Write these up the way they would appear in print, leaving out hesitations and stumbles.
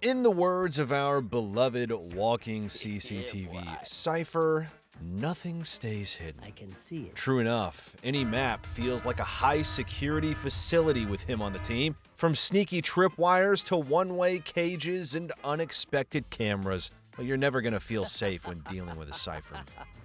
In the words of our beloved walking CCTV, Cypher, nothing stays hidden. I can see it. True enough, any map feels like a high-security facility with him on the team, from sneaky tripwires to one-way cages and unexpected cameras. Well, you're never going to feel safe when dealing with a Cypher.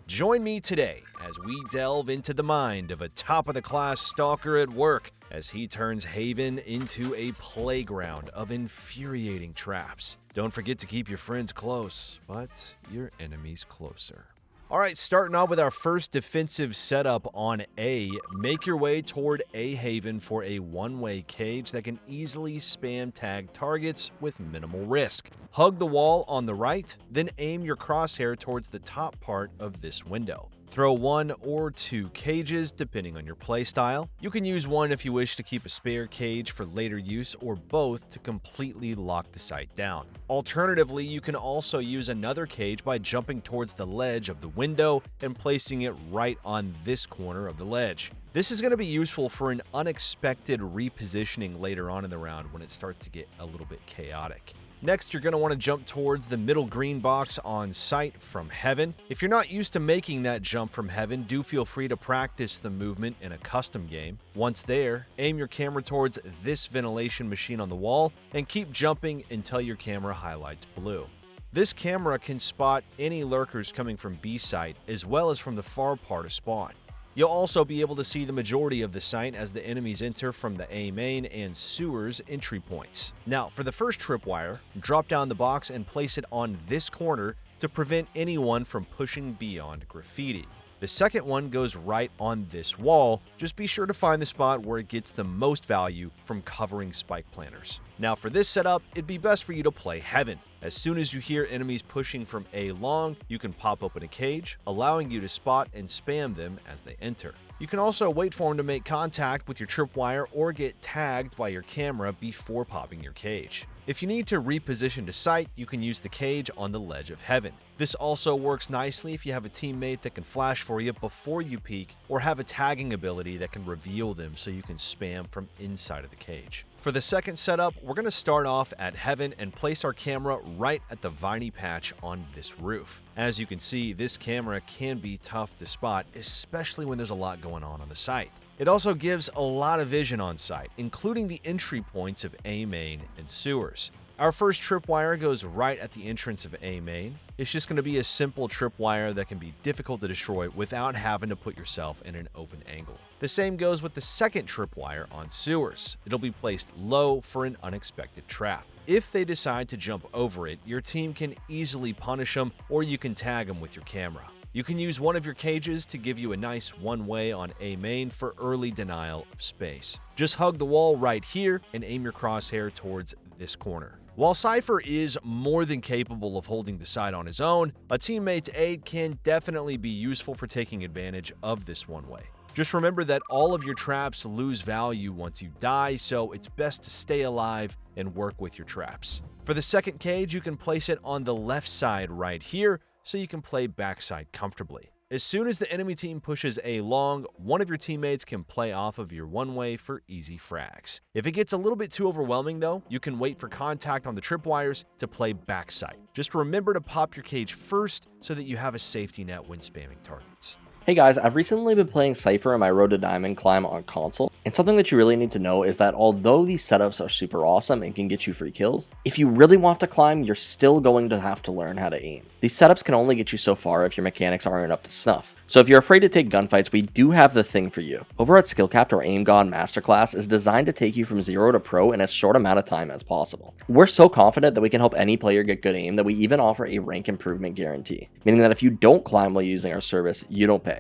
Join me today as we delve into the mind of a top-of-the-class stalker at work as he turns Haven into a playground of infuriating traps. Don't forget to keep your friends close, but your enemies closer. All right, starting off with our first defensive setup on A, make your way toward A Haven for a one-way cage that can easily spam tag targets with minimal risk. Hug the wall on the right, then aim your crosshair towards the top part of this window. Throw one or two cages depending on your playstyle. You can use one if you wish to keep a spare cage for later use, or both to completely lock the site down. Alternatively, you can also use another cage by jumping towards the ledge of the window and placing it right on this corner of the ledge. This is going to be useful for an unexpected repositioning later on in the round when it starts to get a little bit chaotic. Next, you're going to want to jump towards the middle green box on site from Heaven. If you're not used to making that jump from Heaven, do feel free to practice the movement in a custom game. Once there, aim your camera towards this ventilation machine on the wall and keep jumping until your camera highlights blue. This camera can spot any lurkers coming from B site as well as from the far part of spawn. You'll also be able to see the majority of the site as the enemies enter from the A main and sewers entry points. Now, for the first tripwire, drop down the box and place it on this corner to prevent anyone from pushing beyond graffiti. The second one goes right on this wall. Just be sure to find the spot where it gets the most value from covering spike planters. Now for this setup, it'd be best for you to play Heaven. As soon as you hear enemies pushing from A long, you can pop open a cage, allowing you to spot and spam them as they enter. You can also wait for them to make contact with your tripwire or get tagged by your camera before popping your cage. If you need to reposition to site, you can use the cage on the ledge of Heaven. This also works nicely if you have a teammate that can flash for you before you peek, or have a tagging ability that can reveal them so you can spam from inside of the cage. For the second setup, we're going to start off at Heaven and place our camera right at the viney patch on this roof. As you can see, this camera can be tough to spot, especially when there's a lot going on the site. It also gives a lot of vision on site, including the entry points of A main and sewers. Our first tripwire goes right at the entrance of A main. It's just going to be a simple tripwire that can be difficult to destroy without having to put yourself in an open angle. The same goes with the second tripwire on sewers. It'll be placed low for an unexpected trap. If they decide to jump over it, your team can easily punish them, or you can tag them with your camera. You can use one of your cages to give you a nice one-way on A main for early denial of space. Just hug the wall right here and aim your crosshair towards this corner. While Cypher is more than capable of holding the site on his own, a teammate's aid can definitely be useful for taking advantage of this one-way. Just remember that all of your traps lose value once you die, so it's best to stay alive and work with your traps. For the second cage, you can place it on the left side right here, so you can play backside comfortably. As soon as the enemy team pushes A long, one of your teammates can play off of your one-way for easy frags. If it gets a little bit too overwhelming though, you can wait for contact on the tripwires to play backside. Just remember to pop your cage first so that you have a safety net when spamming targets. Hey guys, I've recently been playing Cypher in my Road to Diamond climb on console, and something that you really need to know is that although these setups are super awesome and can get you free kills, if you really want to climb, you're still going to have to learn how to aim. These setups can only get you so far if your mechanics aren't up to snuff. So if you're afraid to take gunfights, we do have the thing for you. Over at SkillCapped, our Aim God Masterclass is designed to take you from 0 to pro in as short amount of time as possible. We're so confident that we can help any player get good aim that we even offer a rank improvement guarantee, meaning that if you don't climb while using our service, you don't pay.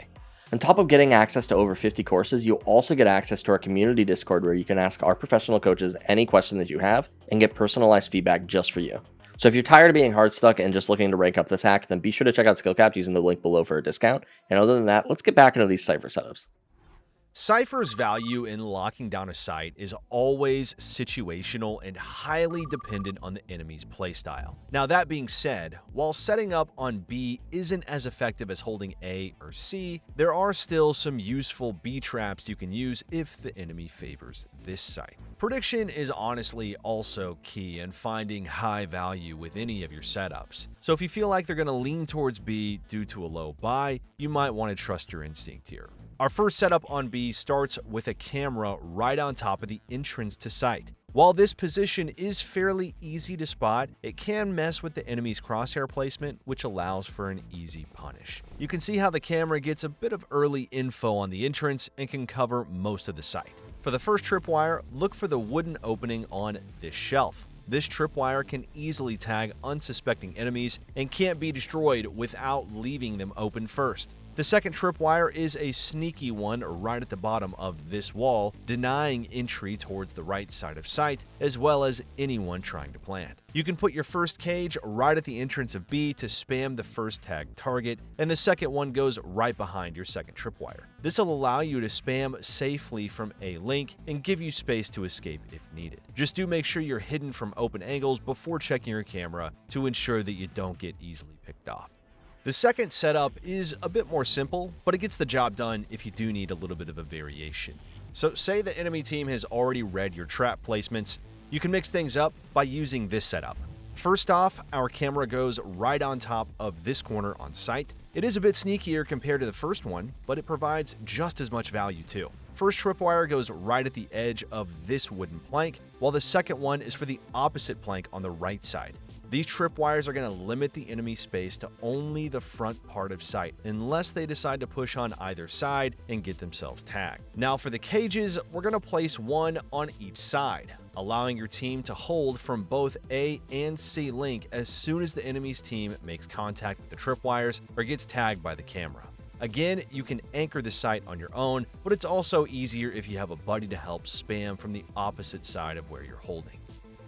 On top of getting access to over 50 courses, you also get access to our community Discord where you can ask our professional coaches any question that you have and get personalized feedback just for you. So if you're tired of being hard stuck and just looking to rank up this hack, then be sure to check out SkillCapped using the link below for a discount. And other than that, let's get back into these Cypher setups. Cypher's value in locking down a site is always situational and highly dependent on the enemy's playstyle. Now that being said, while setting up on B isn't as effective as holding A or C, there are still some useful B traps you can use if the enemy favors this site. Prediction is honestly also key in finding high value with any of your setups. So if you feel like they're going to lean towards B due to a low buy, you might want to trust your instinct here. Our first setup on B starts with a camera right on top of the entrance to site. While this position is fairly easy to spot, it can mess with the enemy's crosshair placement, which allows for an easy punish. You can see how the camera gets a bit of early info on the entrance and can cover most of the site. For the first tripwire, look for the wooden opening on this shelf. This tripwire can easily tag unsuspecting enemies and can't be destroyed without leaving them open first. The second tripwire is a sneaky one right at the bottom of this wall, denying entry towards the right side of site, as well as anyone trying to plant. You can put your first cage right at the entrance of B to spam the first tagged target, and the second one goes right behind your second tripwire. This will allow you to spam safely from a link and give you space to escape if needed. Just do make sure you're hidden from open angles before checking your camera to ensure that you don't get easily picked off. The second setup is a bit more simple, but it gets the job done if you do need a little bit of a variation. So say the enemy team has already read your trap placements, you can mix things up by using this setup. First off, our camera goes right on top of this corner on site. It is a bit sneakier compared to the first one, but it provides just as much value too. First tripwire goes right at the edge of this wooden plank, while the second one is for the opposite plank on the right side. These tripwires are going to limit the enemy space to only the front part of site, unless they decide to push on either side and get themselves tagged. Now for the cages, we're going to place one on each side, allowing your team to hold from both A and C link as soon as the enemy's team makes contact with the tripwires or gets tagged by the camera. Again, you can anchor the site on your own, but it's also easier if you have a buddy to help spam from the opposite side of where you're holding.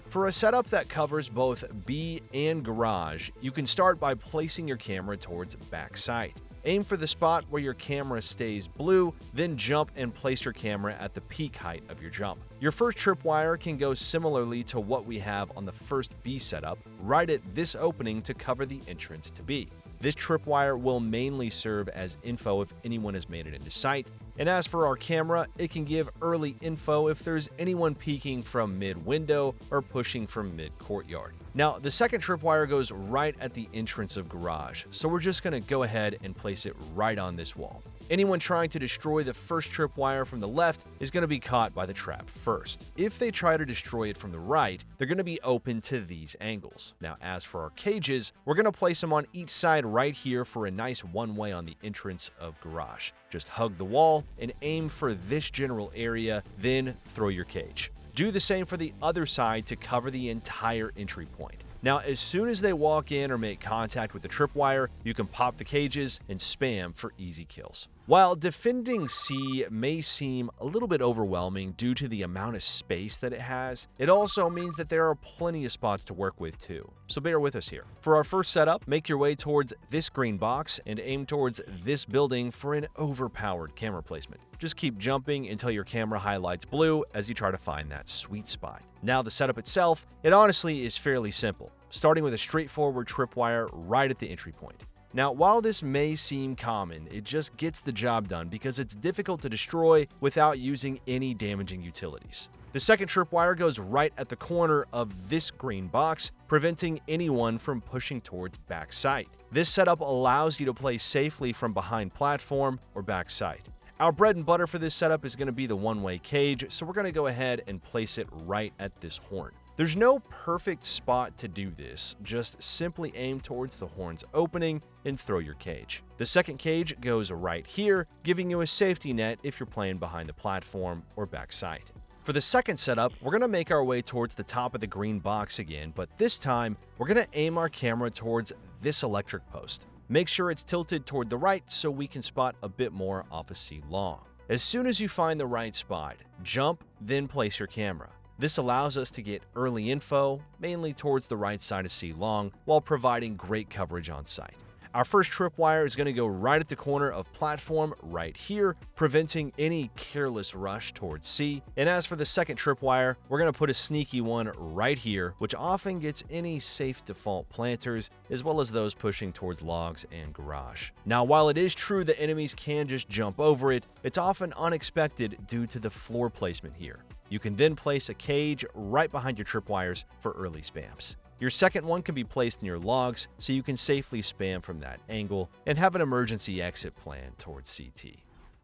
For a setup that covers both B and garage, you can start by placing your camera towards back side. Aim for the spot where your camera stays blue, then jump and place your camera at the peak height of your jump. Your first tripwire can go similarly to what we have on the first B setup, right at this opening to cover the entrance to B. This tripwire will mainly serve as info if anyone has made it into sight, and as for our camera, it can give early info if there's anyone peeking from mid-window or pushing from mid-courtyard. Now, the second tripwire goes right at the entrance of garage, so we're just going to go ahead and place it right on this wall. Anyone trying to destroy the first tripwire from the left is going to be caught by the trap first. If they try to destroy it from the right, they're going to be open to these angles. Now, as for our cages, we're going to place them on each side right here for a nice one-way on the entrance of garage. Just hug the wall and aim for this general area, then throw your cage. Do the same for the other side to cover the entire entry point. Now, as soon as they walk in or make contact with the tripwire, you can pop the cages and spam for easy kills. While defending C may seem a little bit overwhelming due to the amount of space that it has, it also means that there are plenty of spots to work with too, so bear with us here. For our first setup, make your way towards this green box and aim towards this building for an overpowered camera placement. Just keep jumping until your camera highlights blue as you try to find that sweet spot. Now the setup itself, it honestly is fairly simple, starting with a straightforward tripwire right at the entry point. Now, while this may seem common, it just gets the job done because it's difficult to destroy without using any damaging utilities. The second tripwire goes right at the corner of this green box, preventing anyone from pushing towards back sight. This setup allows you to play safely from behind platform or back sight. Our bread and butter for this setup is going to be the one-way cage, so we're going to go ahead and place it right at this horn. There's no perfect spot to do this, just simply aim towards the horn's opening and throw your cage. The second cage goes right here, giving you a safety net if you're playing behind the platform or back sight. For the second setup, we're going to make our way towards the top of the green box again, but this time, we're going to aim our camera towards this electric post. Make sure it's tilted toward the right so we can spot a bit more off of C long. As soon as you find the right spot, jump, then place your camera. This allows us to get early info, mainly towards the right side of C long, while providing great coverage on site. Our first tripwire is going to go right at the corner of platform right here, preventing any careless rush towards C. And as for the second tripwire, we're going to put a sneaky one right here, which often gets any safe default planters, as well as those pushing towards logs and garage. Now, while it is true that enemies can just jump over it, it's often unexpected due to the floor placement here. You can then place a cage right behind your tripwires for early spams. Your second one can be placed in your logs so you can safely spam from that angle and have an emergency exit plan towards CT.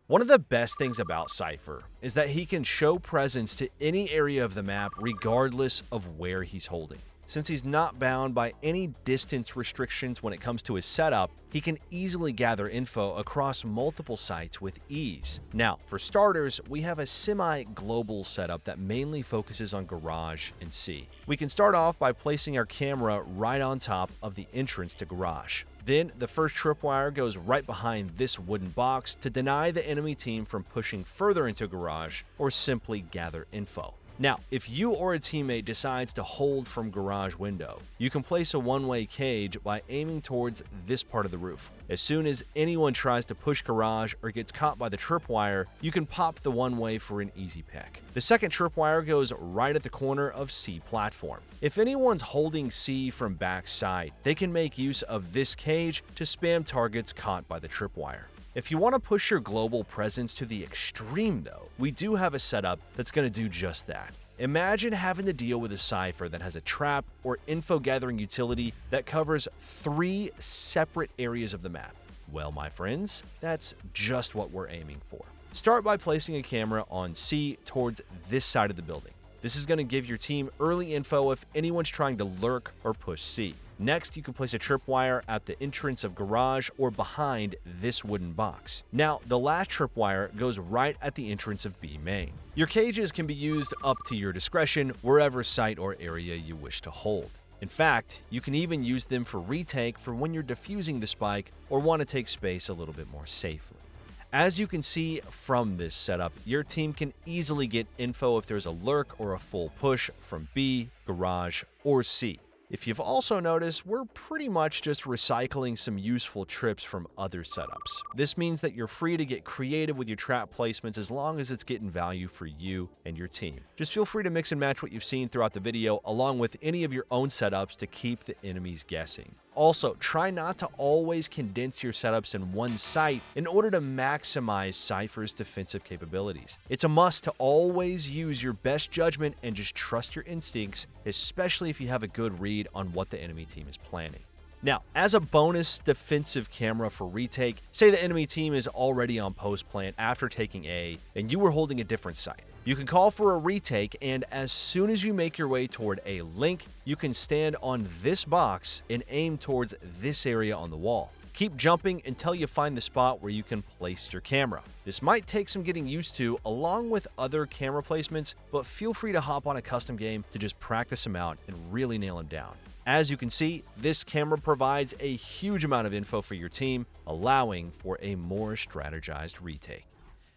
One of the best things about Cypher is that he can show presence to any area of the map regardless of where he's holding. Since he's not bound by any distance restrictions when it comes to his setup, he can easily gather info across multiple sites with ease. Now, for starters, we have a semi-global setup that mainly focuses on Garage and C. We can start off by placing our camera right on top of the entrance to Garage. Then, the first tripwire goes right behind this wooden box to deny the enemy team from pushing further into Garage or simply gather info. Now, if you or a teammate decides to hold from Garage window, you can place a one-way cage by aiming towards this part of the roof. As soon as anyone tries to push Garage or gets caught by the tripwire, you can pop the one-way for an easy pick. The second tripwire goes right at the corner of C platform. If anyone's holding C from backside, they can make use of this cage to spam targets caught by the tripwire. If you want to push your global presence to the extreme though, we do have a setup that's going to do just that. Imagine having to deal with a Cypher that has a trap or info gathering utility that covers 3 separate areas of the map. Well, my friends, that's just what we're aiming for. Start by placing a camera on C towards this side of the building. This is going to give your team early info if anyone's trying to lurk or push C. Next, you can place a tripwire at the entrance of Garage or behind this wooden box. Now, the last tripwire goes right at the entrance of B main. Your cages can be used up to your discretion wherever site or area you wish to hold. In fact, you can even use them for retake for when you're defusing the spike or want to take space a little bit more safely. As you can see from this setup, your team can easily get info if there's a lurk or a full push from B, Garage, or C. If you've also noticed, we're pretty much just recycling some useful trips from other setups. This means that you're free to get creative with your trap placements as long as it's getting value for you and your team. Just feel free to mix and match what you've seen throughout the video along with any of your own setups to keep the enemies guessing. Also, try not to always condense your setups in one site in order to maximize Cypher's defensive capabilities. It's a must to always use your best judgment and just trust your instincts, especially if you have a good read on what the enemy team is planning. Now, as a bonus defensive camera for retake, say the enemy team is already on post plant after taking A and you were holding a different site. You can call for a retake, and as soon as you make your way toward a link, you can stand on this box and aim towards this area on the wall. Keep jumping until you find the spot where you can place your camera. This might take some getting used to along with other camera placements, but feel free to hop on a custom game to just practice them out and really nail them down. As you can see, this camera provides a huge amount of info for your team, allowing for a more strategized retake.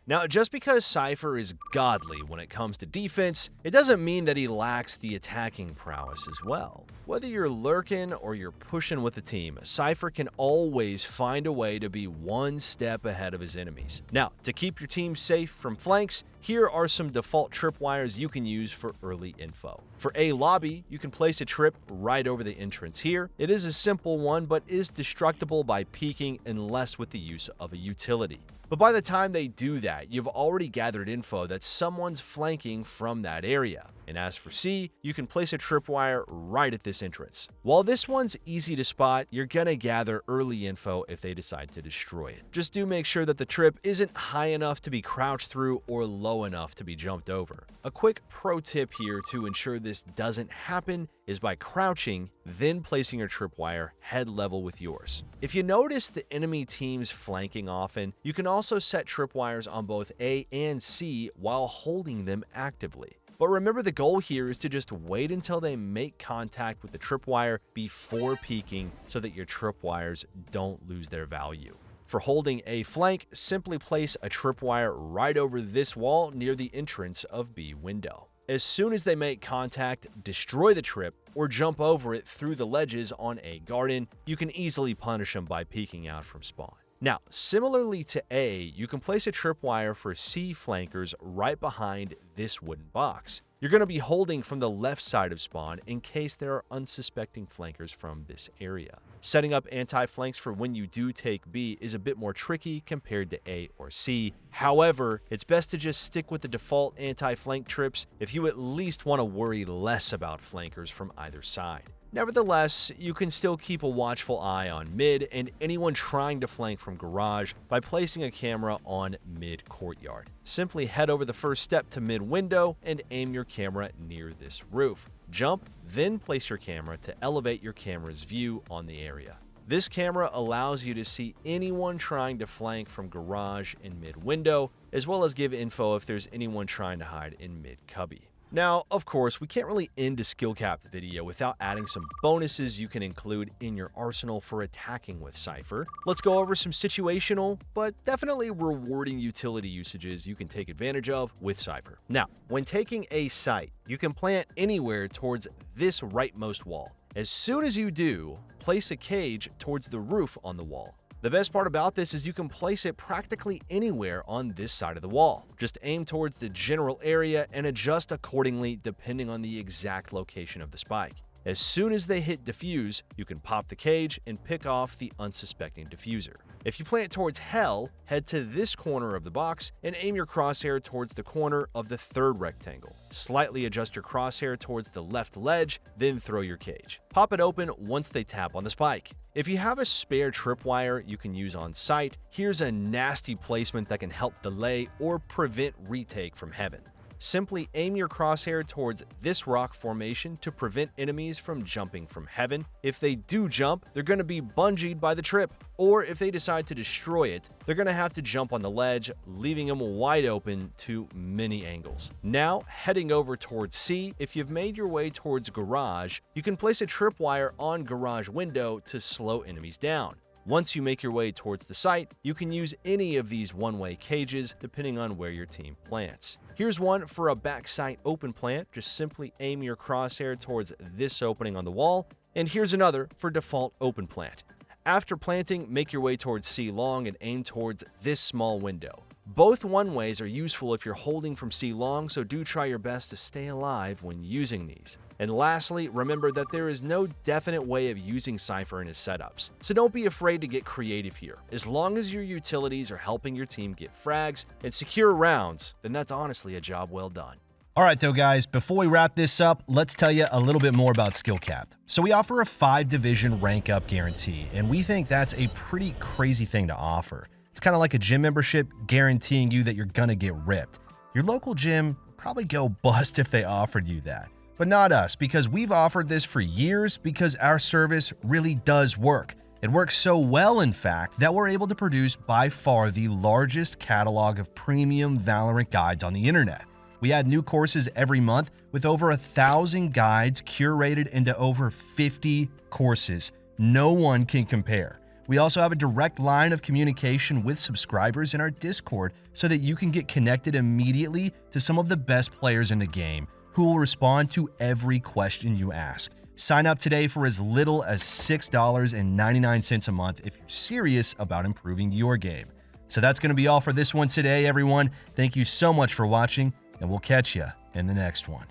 Now, just because Cypher is godly when it comes to defense, it doesn't mean that he lacks the attacking prowess as well. Whether you're lurking or you're pushing with the team, Cypher can always find a way to be one step ahead of his enemies. Now, to keep your team safe from flanks, here are some default tripwires you can use for early info. For A lobby, you can place a trip right over the entrance here. It is a simple one, but is destructible by peeking unless with the use of a utility. But by the time they do that, you've already gathered info that someone's flanking from that area. And as for C, you can place a tripwire right at this entrance. While this one's easy to spot, you're gonna gather early info if they decide to destroy it. Just do make sure that the trip isn't high enough to be crouched through or low enough to be jumped over. A quick pro tip here to ensure this doesn't happen is by crouching, then placing your tripwire head level with yours. If you notice the enemy team's flanking often, you can also set tripwires on both A and C while holding them actively. But remember, the goal here is to just wait until they make contact with the tripwire before peeking so that your tripwires don't lose their value. For holding a flank, simply place a tripwire right over this wall near the entrance of B window. As soon as they make contact, destroy the trip or jump over it through the ledges on A garden. You can easily punish them by peeking out from spawn. Now, similarly to A, you can place a tripwire for C flankers right behind this wooden box. You're going to be holding from the left side of spawn in case there are unsuspecting flankers from this area. Setting up anti-flanks for when you do take B is a bit more tricky compared to A or C. However, it's best to just stick with the default anti-flank trips if you at least want to worry less about flankers from either side. Nevertheless, you can still keep a watchful eye on mid and anyone trying to flank from garage by placing a camera on mid courtyard. Simply head over the first step to mid window and aim your camera near this roof. Jump, then place your camera to elevate your camera's view on the area. This camera allows you to see anyone trying to flank from garage and mid window, as well as give info if there's anyone trying to hide in mid cubby. Now, of course, we can't really end a SkillCapped video without adding some bonuses you can include in your arsenal for attacking with Cypher. Let's go over some situational, but definitely rewarding utility usages you can take advantage of with Cypher. Now, when taking a site, you can plant anywhere towards this rightmost wall. As soon as you do, place a cage towards the roof on the wall. The best part about this is you can place it practically anywhere on this side of the wall. Just aim towards the general area and adjust accordingly depending on the exact location of the spike. As soon as they hit defuse, you can pop the cage and pick off the unsuspecting diffuser. If you plant towards hell, head to this corner of the box and aim your crosshair towards the corner of the third rectangle. Slightly adjust your crosshair towards the left ledge, then throw your cage. Pop it open once they tap on the spike. If you have a spare tripwire you can use on site, here's a nasty placement that can help delay or prevent retake from heaven. Simply aim your crosshair towards this rock formation to prevent enemies from jumping from heaven. If they do jump, they're going to be bungeed by the trip, or if they decide to destroy it, they're going to have to jump on the ledge, leaving them wide open to many angles. Now, heading over towards C, if you've made your way towards garage, you can place a tripwire on garage window to slow enemies down. Once you make your way towards the site, you can use any of these one-way cages depending on where your team plants. Here's one for a backside open plant. Just simply aim your crosshair towards this opening on the wall. And here's another for default open plant. After planting, make your way towards C long and aim towards this small window. Both one-ways are useful if you're holding from C long, so do try your best to stay alive when using these. And lastly, remember that there is no definite way of using Cypher in his setups, so don't be afraid to get creative here. As long as your utilities are helping your team get frags and secure rounds, then that's honestly a job well done. All right, though, guys, before we wrap this up, let's tell you a little bit more about SkillCapped. So we offer a 5-division rank up guarantee, and we think that's a pretty crazy thing to offer. It's kind of like a gym membership guaranteeing you that you're gonna get ripped. Your local gym would probably go bust if they offered you that. But not us, because we've offered this for years because our service really does work. It works so well, in fact, that we're able to produce by far the largest catalog of premium Valorant guides on the internet. We add new courses every month with over 1,000 guides curated into over 50 courses. No one can compare. We also have a direct line of communication with subscribers in our Discord so that you can get connected immediately to some of the best players in the game who will respond to every question you ask. Sign up today for as little as $6.99 a month if you're serious about improving your game. So that's going to be all for this one today, everyone. Thank you so much for watching, and we'll catch you in the next one.